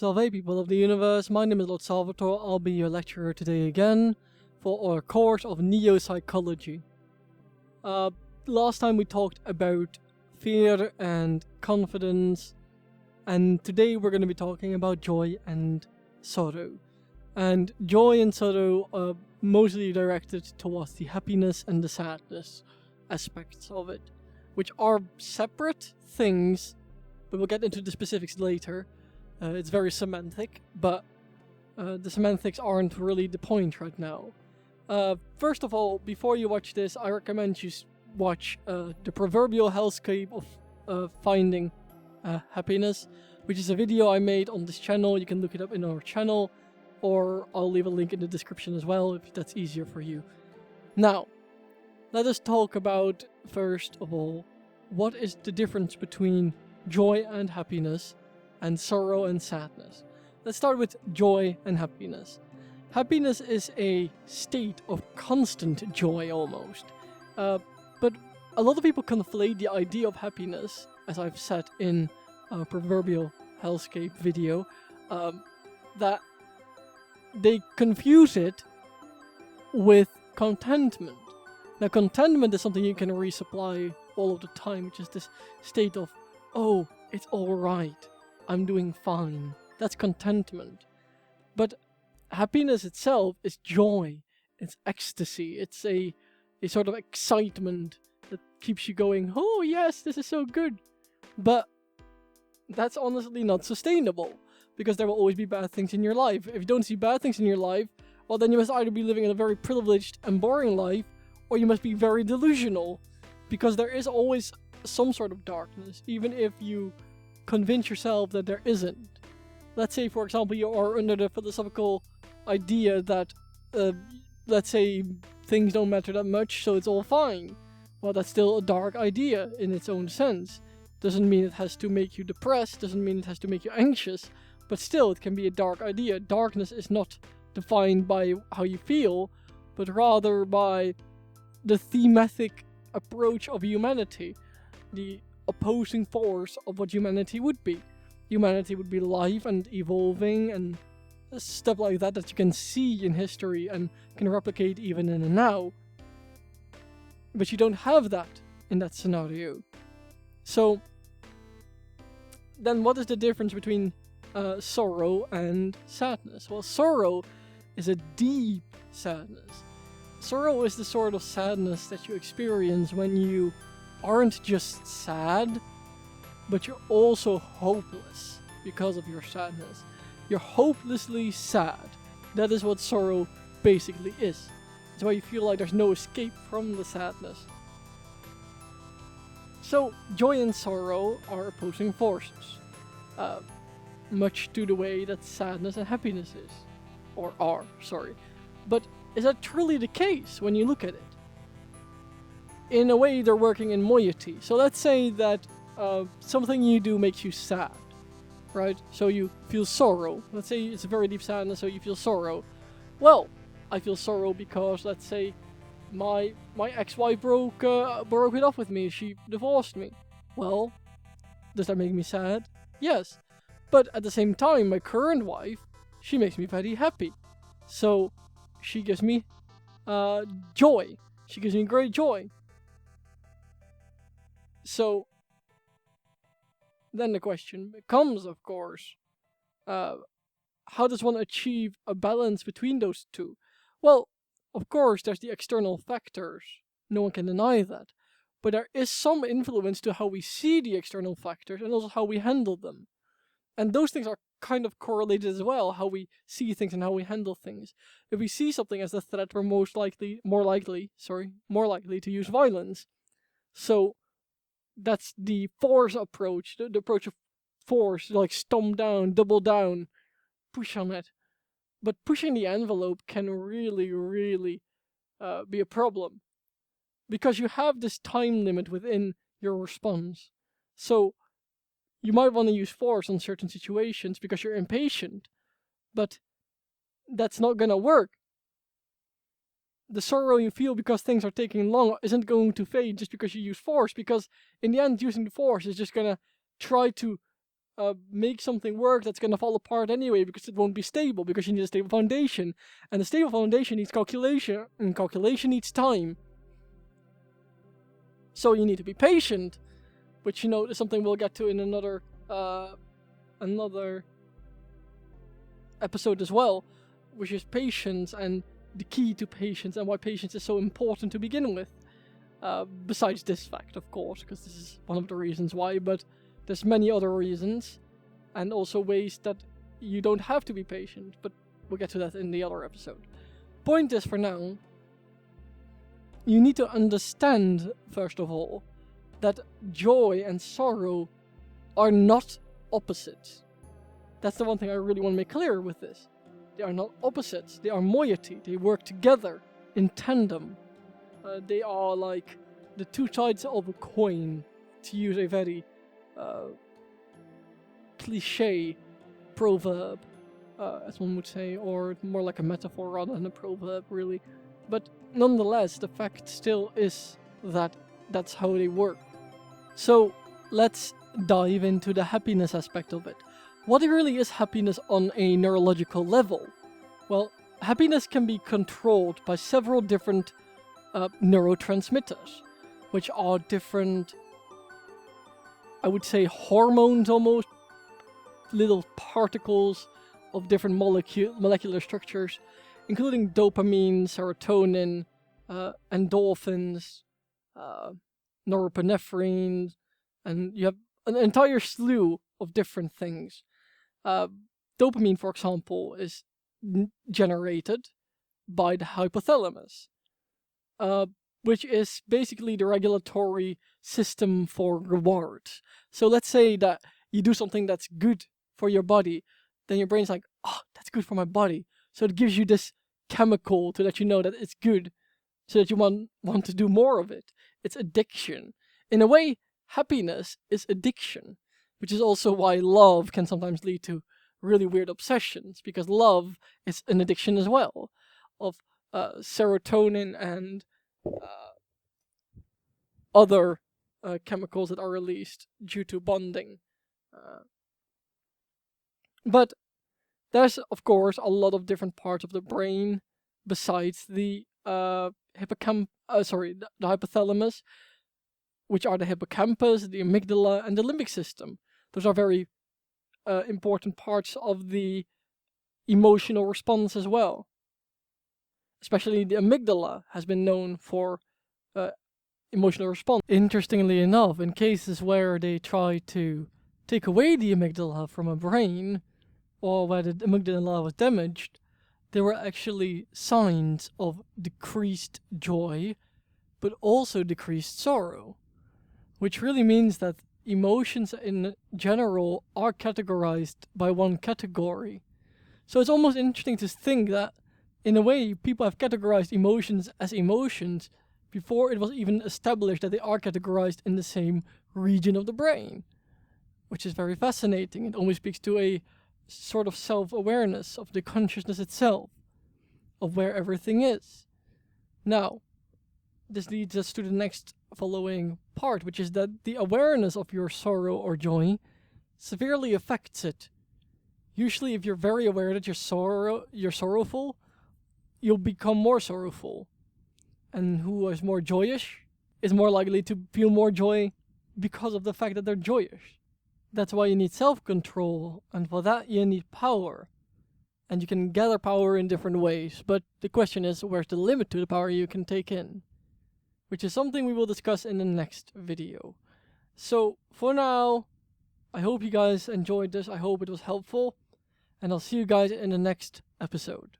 Salve, people of the universe, my name is Lord Salvator. I'll be your lecturer today again for our course of NeoPsychology. Last time we talked about fear and confidence, and today we're going to be talking about joy and sorrow. And joy and sorrow are mostly directed towards the happiness and the sadness aspects of it, which are separate things, but we'll get into the specifics later. It's very semantic, but the semantics aren't really the point right now. First of all, before you watch this, I recommend you watch the proverbial hellscape of finding happiness, which is a video I made on this channel. You can look it up in our channel, or I'll leave a link in the description as well if that's easier for you. Now, let us talk about, first of all, what is the difference between joy and happiness, and sorrow and sadness. Let's start with joy and happiness. Happiness is a state of constant joy almost. But a lot of people conflate the idea of happiness, as I've said in a proverbial hellscape video, that they confuse it with contentment. Now, contentment is something you can resupply all of the time, which is this state of, oh, it's alright. I'm doing fine. That's contentment. But happiness itself is joy. It's ecstasy. It's a sort of excitement that keeps you going, oh yes, this is so good. But that's honestly not sustainable, because there will always be bad things in your life. If you don't see bad things in your life, well, then you must either be living in a very privileged and boring life, or you must be very delusional, because there is always some sort of darkness, even if you convince yourself that there isn't. Let's say, for example, you are under the philosophical idea that, let's say, things don't matter that much, so it's all fine. Well, that's still a dark idea in its own sense. Doesn't mean it has to make you depressed, doesn't mean it has to make you anxious, but still, it can be a dark idea. Darkness is not defined by how you feel, but rather by the thematic approach of humanity, the opposing force of what humanity would be. Humanity would be life and evolving and stuff like that you can see in history and can replicate even in the now. But you don't have that in that scenario. So, then what is the difference between sorrow and sadness? Well, sorrow is a deep sadness. Sorrow is the sort of sadness that you experience when you aren't just sad, but you're also hopeless because of your sadness. You're hopelessly sad. That is what sorrow basically is. It's why you feel like there's no escape from the sadness. So, joy and sorrow are opposing forces, much to the way that sadness and happiness is. Or are, sorry. But is that truly the case when you look at it? In a way, they're working in moiety. So let's say that something you do makes you sad, right? So you feel sorrow. Let's say it's a very deep sadness, so you feel sorrow. Well, I feel sorrow because, let's say, my ex-wife broke it off with me. She divorced me. Well, does that make me sad? Yes. But at the same time, my current wife, she makes me very happy. So she gives me joy. She gives me great joy. So, then the question becomes, of course, how does one achieve a balance between those two? Well, of course, there's the external factors. No one can deny that. But there is some influence to how we see the external factors and also how we handle them. And those things are kind of correlated as well, how we see things and how we handle things. If we see something as a threat, we're more likely to use violence. So, that's the force approach, the approach of force, like stomp down, double down, push on it. But pushing the envelope can really, really be a problem. Because you have this time limit within your response. So, you might want to use force on certain situations because you're impatient. But that's not gonna work. The sorrow you feel because things are taking long isn't going to fade just because you use force, because in the end using the force is just gonna try to make something work that's gonna fall apart anyway because it won't be stable, because you need a stable foundation. And a stable foundation needs calculation, and calculation needs time. So you need to be patient, which, you know, is something we'll get to in another episode as well, which is patience and the key to patience and why patience is so important to begin with. Besides this fact, of course, because this is one of the reasons why, but there's many other reasons, and also ways that you don't have to be patient, but we'll get to that in the other episode. Point is, for now, you need to understand, first of all, that joy and sorrow are not opposites. That's the one thing I really want to make clear with this. They are not opposites, they are moiety, they work together, in tandem. They are like the two sides of a coin, to use a very cliche proverb, as one would say, or more like a metaphor rather than a proverb, really. But nonetheless, the fact still is that that's how they work. So let's dive into the happiness aspect of it. What really is happiness on a neurological level? Well, happiness can be controlled by several different neurotransmitters, which are different, I would say, hormones almost, little particles of different molecular structures, including dopamine, serotonin, endorphins, norepinephrine, and you have an entire slew of different things. Dopamine, for example, is generated by the hypothalamus, which is basically the regulatory system for rewards. So let's say that you do something that's good for your body, then your brain's like, oh, that's good for my body. So it gives you this chemical to let you know that it's good, so that you want to do more of it. It's addiction. In a way, happiness is addiction, which is also why love can sometimes lead to really weird obsessions, because love is an addiction as well, of serotonin and other chemicals that are released due to bonding. But there's, of course, a lot of different parts of the brain besides the the hypothalamus, which are the hippocampus, the amygdala, and the limbic system. Those are very important parts of the emotional response as well. Especially the amygdala has been known for emotional response. Interestingly enough, in cases where they try to take away the amygdala from a brain, or where the amygdala was damaged, there were actually signs of decreased joy, but also decreased sorrow. Which really means that emotions in general are categorized by one category. So it's almost interesting to think that, in a way, people have categorized emotions as emotions before it was even established that they are categorized in the same region of the brain. Which is very fascinating. It almost speaks to a sort of self-awareness of the consciousness itself, of where everything is. Now, this leads us to the next following part, which is that the awareness of your sorrow or joy severely affects it. Usually, if you're very aware that you're sorrowful, you'll become more sorrowful. And who is more joyous is more likely to feel more joy because of the fact that they're joyous. That's why you need self-control, and for that you need power. And you can gather power in different ways, but the question is, where's the limit to the power you can take in? Which is something we will discuss in the next video. So, for now, I hope you guys enjoyed this, I hope it was helpful, and I'll see you guys in the next episode.